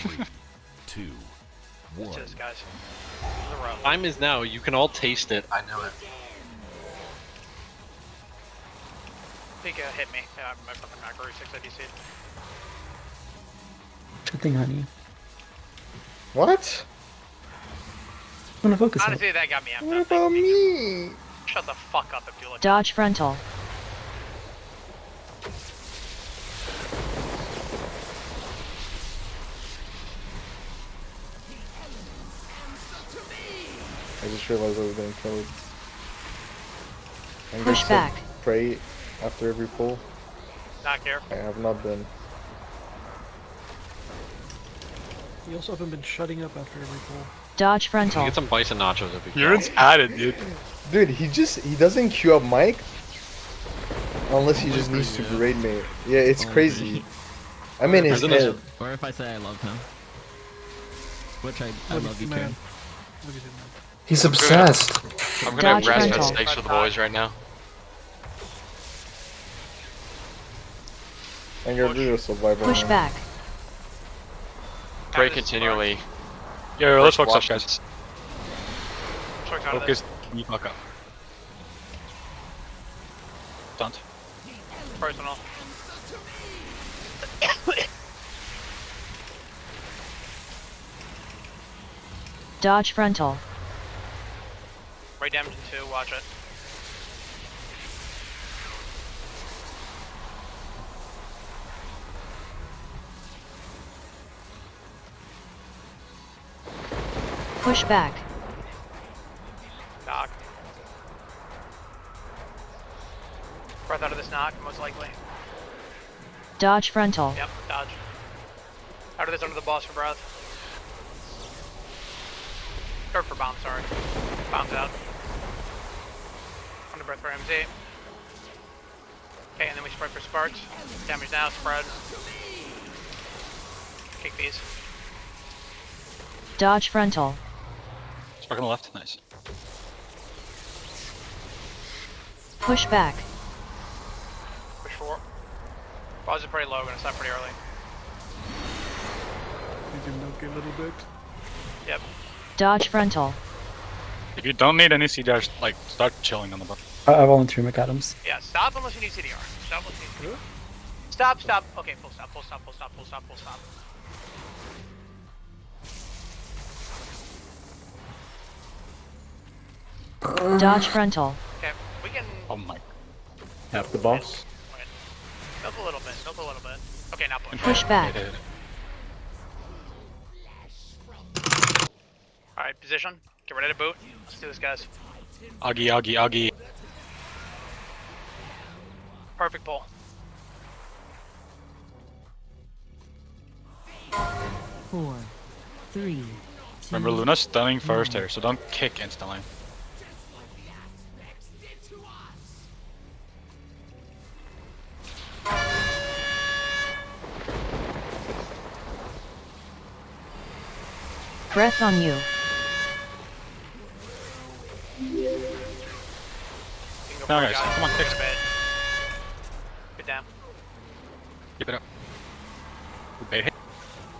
3, 2, 1. Cheers, guys. Time is now. You can all taste it. I know it. Think hit me. Yeah, I'm fucking macro 6 ADC. Good thing, honey. What? I'm gonna focus. Honestly, that got me amped What up. about me? Shut the fuck up if you look. Dodge frontal. I just realized I was getting killed. I'm Push just back. pray after every pull. Not here. I have not been. You also haven't been shutting up after every pull. Dodge You frontal. get some bison nachos if you You're added, dude. Dude, he doesn't queue up Mike unless he just needs to berate me. Yeah, it's crazy. I'm in his head. Or if I say I love him. Which I Look love at you man. too. Look at him, man. He's obsessed. I'm gonna Dodge have grass-fed frontal. steaks for the boys right now. I'm gonna do this survival. Push back. Pray continually. Yo, let's focus up, Watch guys. this. Focus. You fuck up. Stunt. Personal. Dodge frontal. Redemption 2, watch it. Push back. Knock. Breath out of this knock, most likely. Dodge frontal. Yep, dodge. Out of this under the boss for breath. Or for bomb, sorry. Bomb's out. Under breath for MZ. Okay, and then we spread for sparks. Damage now, spread. Kick these. Dodge frontal. Spark on the left. Nice. Push back. Push forward. Pause is pretty low, gonna stop pretty early. You can milk a little bit. Yep. Dodge frontal. If you don't need any CDR, like, start chilling on the bottom. I volunteer McAdams. Yeah, stop unless you need CDR. Stop unless you need CDR. Stop, stop. Okay, full stop, full stop, full stop, full stop, full stop. Dodge frontal. Okay, we can Oh my. Half the boss. wait. Milk a little bit, milk a little bit. Okay, now push. Push back. Alright, position. Get ready to boot. Let's do this, guys. Augie, Augie, Augie. Perfect pull. 4, 3, Remember, Luna's stunning first here, so don't kick instantly. Breath on you. You can go No, for it, guys, come on, Get fix a it. bit. Get down. Keep it up. Bait hit.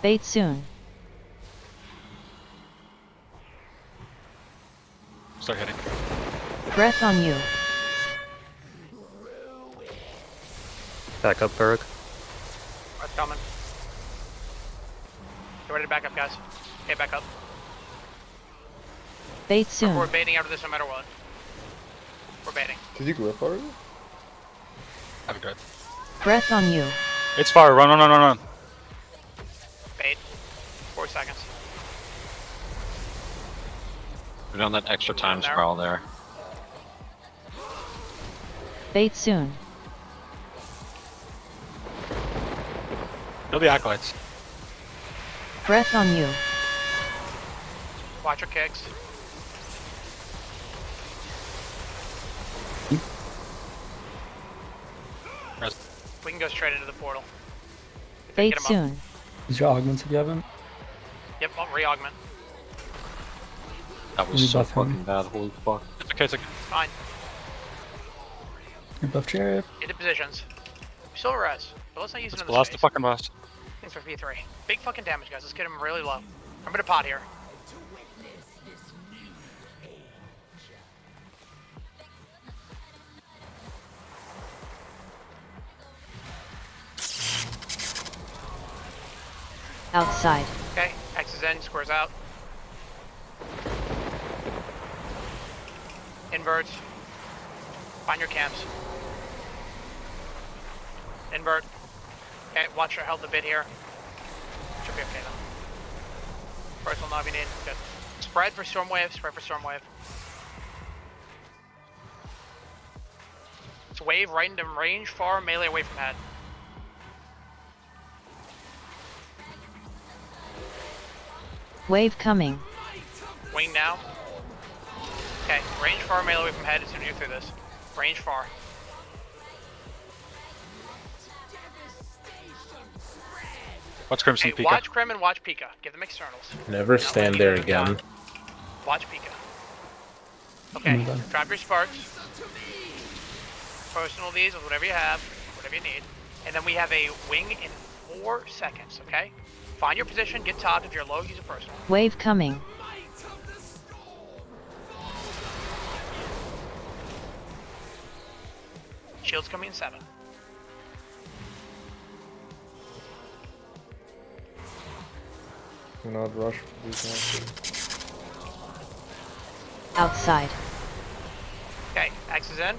Bait soon. Start hitting. Breath on you. Back up, Berg. Breath coming. Get ready to back up, guys. Okay, back up. Bait We're soon. baiting out of this no matter what. We're baiting. Did you grip already? Have a good. Breath on you. It's fire. Run, run, run, run, run. Bait. 4 seconds. We're on that extra time sprawl there. Bait soon. Kill the acolytes. Breath on you. Watch your kicks. We can go straight into the portal. Bait Get 'em up. soon. Is your augment if you haven't? Yep, I'll re-augment. That Let was me so buff him. fucking bad. Holy fuck. It's okay, it's okay. Fine. You buff Chariot. Into positions. We still res, but let's not use it Let's in the blast the space. fucking boss. for V3. Big fucking damage, guys. Let's get him really low. Remember to pot here. Outside. Okay, X is in, squares out. Invert. Find your camps. Invert. Okay, watch your health a bit here. Should be okay though. Personal knob you need. Good. Spread for Stormwave, spread for Stormwave. It's wave right into range, far, melee away from head. Wave coming. Wing now. Okay, range far, melee away from head as soon as you're through this. Range far. Watch Crimson Okay, Pika. watch Crim and watch Pika. Give them externals. Never stand there again. Watch Pika. Okay, drop your sparks. Personal these with whatever you have, whatever you need. And then we have a wing in 4 seconds, okay? Find your position, get top. If you're low, use a personal. Wave coming. Shield's coming in 7. Do not rush for these matches. Outside. Okay, X is in.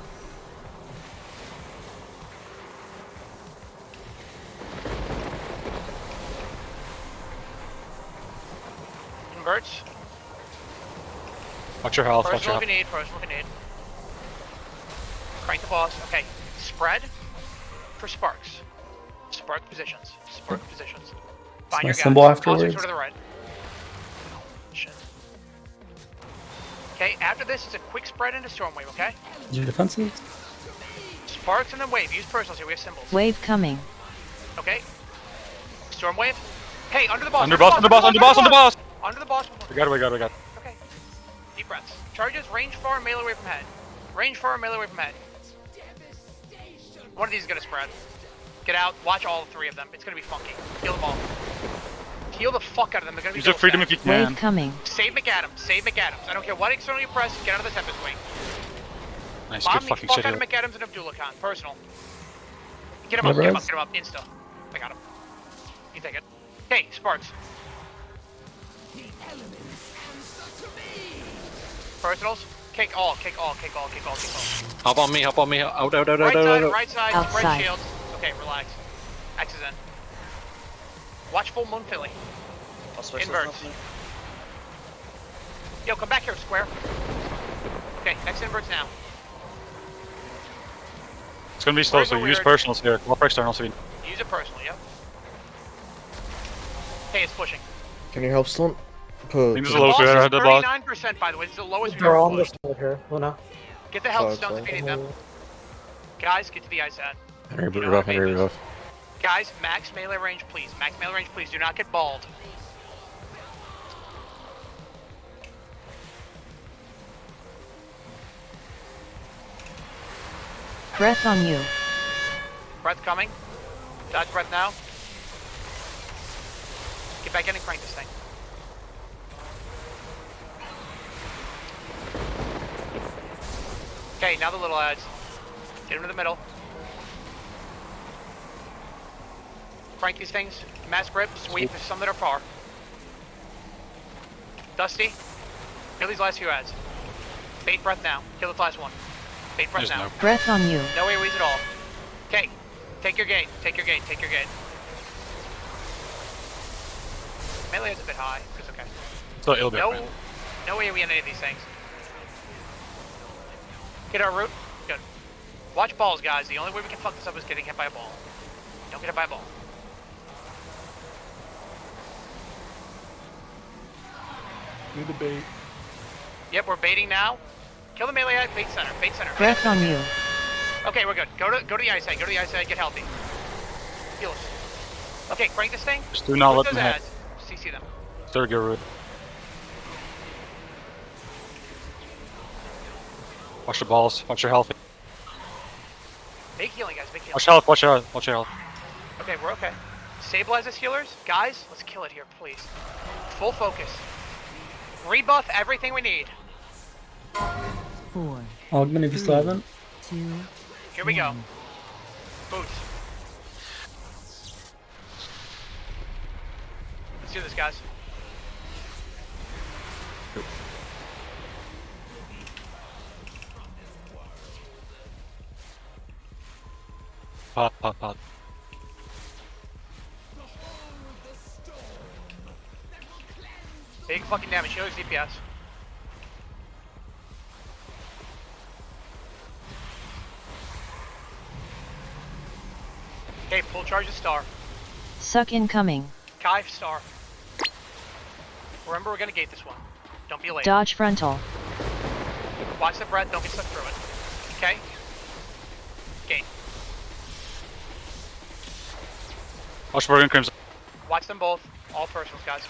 Inverts. Watch your health. Watch your Personal health. if you need, personal if you need. Crank the boss. Okay, spread for sparks. Spark positions. Spark positions. Find my your symbol guys. afterwards? Closer to the right. Shit. Okay, after this, it's a quick spread into Stormwave, okay? Your defenses? Sparks and then wave. Use personals here. We have symbols. Wave coming. Okay. Stormwave. Hey, under the boss. Under boss, under boss, under boss, under boss! Under the boss. We got it, we got it, we got it. Okay. Deep breaths. Charges, range far, melee away from head. Range far, melee away from head. One of these is gonna spread. Get out, watch all 3 of them. It's gonna be funky. Heal them all. Heal the fuck out of them. They're gonna be Use your freedom if you can. Wave coming. Save McAdams. Save McAdams. I don't care what external you press, get out of the Tempest Wing. Nice, Bomb good the fucking fuck shit out here. of McAdams and Abdullah Personal. Get him up, get him up, get him up. Insta. I got him. You take it. Hey, Sparks. Personals. Kick all, kick all, kick all, kick all, kick all. Hop on me, hop on me. Out, out, out, Right out, side, out, out. right side, Outside. right shield. Okay, relax. X is in. Watch full moon Philly. Inverts. Yo, come back here, square. Okay, X inverts now. It's gonna be slow, so you use personals here. Go for externals if you Use it personally, yep. Okay, it's pushing. Can you help Stone? think this is the The lowest boss we ever is had the boss. 39%, by the way. This is the lowest we've They're ever on pushed. this side here, Luna. Get the health Fuck, stones if you need them. fuck. Guys, get to the ice ad. Henry, You know rebuff, how I Henry, made this. rebuff. Guys, max melee range, please. Max melee range, please. Do not get balled. Breath on you. Breath coming. Dodge breath now. Get back in and crank this thing. Okay, now the little ads. Get them to the middle. Crank these things. Mass grip, sweep. There's some that are far. Dusty. Kill these last few ads. Bait breath now. Kill the last one. Bait breath There's now. no- Breath on you. No AoEs at all. Okay. Take your gate. Take your gate. Take your gate. Melee is a bit high. It's okay. So it'll be No, fine. no AoE on any of these things. Get our root. Good. Watch balls, guys. The only way we can fuck this up is getting hit by a ball. Don't get hit by a ball. Do the bait. Yep, we're baiting now. Kill the melee at bait center. Bait center. Breath on you. Okay, we're good. Go to the ice side. Go to the ice side. Get healthy. Heal us. Okay, crank this thing. Just do not Put let those them hit. ads. CC them. Third gear root. Watch the balls. Watch your health. Big healing, guys. Big healing. Watch your health. Watch your health. Watch your health. Okay, we're okay. Stabilize us, healers. Guys, let's kill it here, please. Full focus. Rebuff everything we need. 4, Augment if you still haven't. 2, Here we go. Boots. Let's do this, guys. Pop, pop, pop. Big fucking damage. Healer's DPS. Okay, full charge of star. Suck incoming. Kai star. Remember, we're gonna gate this one. Don't be late. Dodge frontal. Watch the breath. Don't get stuck through it. Okay. Gate. Watch Morgan Crimson. Watch them both. All personals, guys.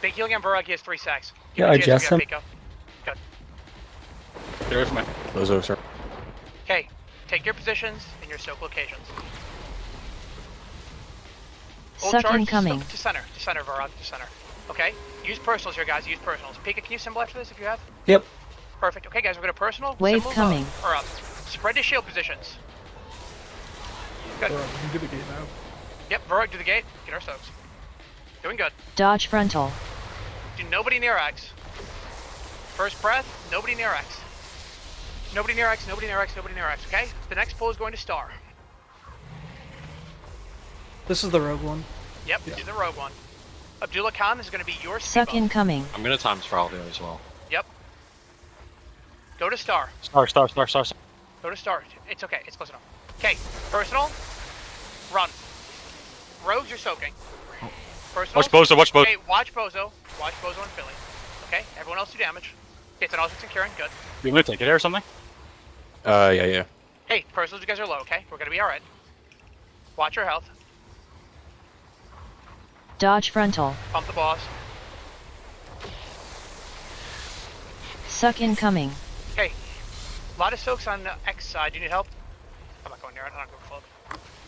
Big healing on Varag. He has 3 secs. Yeah, I jest him. Good. Get away from me. Those are sir. Okay. Take your positions in your soak locations. Full Suck charge incoming. To center, Varag, to center. Okay? Use personals here, guys. Use personals. Pika, can you symbol after this if you have? Yep. Perfect. Okay, guys, we're gonna personal. Wave symbols coming. Or up. Spread to shield positions. Good. You can do the gate now. Yep, Varag, do the gate. Get our soaks. Doing good. Dodge frontal. Do nobody near X. First breath, nobody near X. Nobody near X, nobody near X, nobody near X, okay? The next pull is going to star. This is the rogue one. Yep, Yeah. do the rogue one. Abdullah Khan is going to be your speed Suck buff. incoming. I'm gonna time sprawl there as well. Yep. Go to star. Star. Go to star. It's okay, it's close enough. Okay, personal. Run. Rogues, you're soaking. Personal. Watch Bozo, watch Bozo. Okay, watch Bozo. Watch Bozo and Philly. Okay, everyone else do damage. Okay, it's an Osric and Kieran, good. You want me to take it here or something? Yeah. Hey, personals, you guys are low, okay? We're gonna be alright. Watch your health. Dodge frontal. Pump the boss. Suck incoming. Okay. A lot of soaks on X side. Do you need help? I'm not going near it. I'm not going full.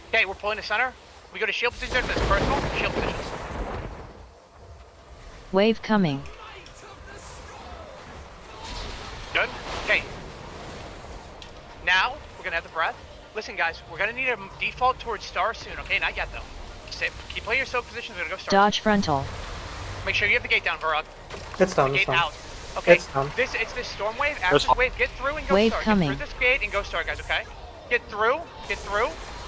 Okay, we're pulling the center. We go to shield positions after this. Personal. Shield positions. Wave coming. Good. Okay. Now, we're going to have the breath. Listen, guys. We're going to need a default towards star soon, okay? Not yet, though. Keep playing your soak positions. We're going to go star. Dodge frontal. Make sure you have the gate down, Varag. It's down, The it's gate down. out. Okay. It's down. It's this storm wave. After this wave, get through and go Wave star. coming. Get through this gate and go star, guys, okay? Get through.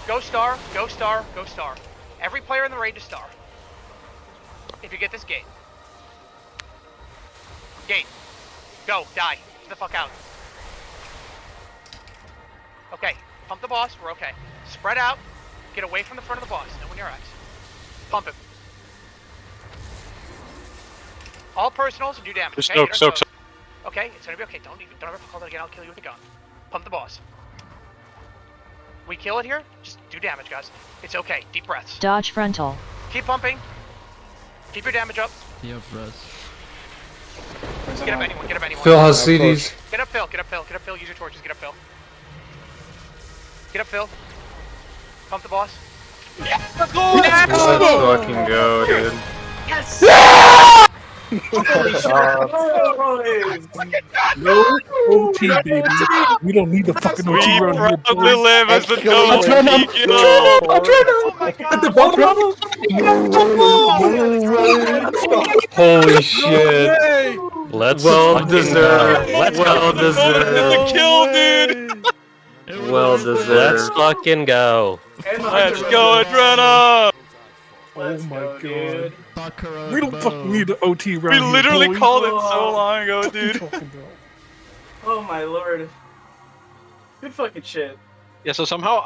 Go star, go star, go star. Every player in the raid to star. If you get this gate. Gate. Go, die. Get the fuck out. Okay, pump the boss, we're okay. Spread out, get away from the front of the boss, no one near X. Pump him. All personals and do damage, Just okay? soak. Okay, it's gonna be okay, don't ever call that again, I'll kill you with a gun. Pump the boss. We kill it here, just do damage, guys. It's okay, deep breaths. Dodge frontal. Keep pumping. Keep your damage up. Yep, Russ. Get up anyone, get up anyone. Phil has CDs. Get up Phil, use your torches, get up Phil. Get up Phil. Pump the boss. Let's fucking go, dude. No OT, baby. We don't need the fucking OT We around here, proudly boy. live as the I'll no turn up. Holy shit. Let's Well deserved. Let's Well The deserved. kill, dude! Well deserved. Let's fucking go. Let's go, Adrena! Oh my god. Baccarat We don't fucking need the OT around We here, literally boy. called it so long ago, What you dude. talking about? Oh my lord. Good fucking shit. Yeah, so somehow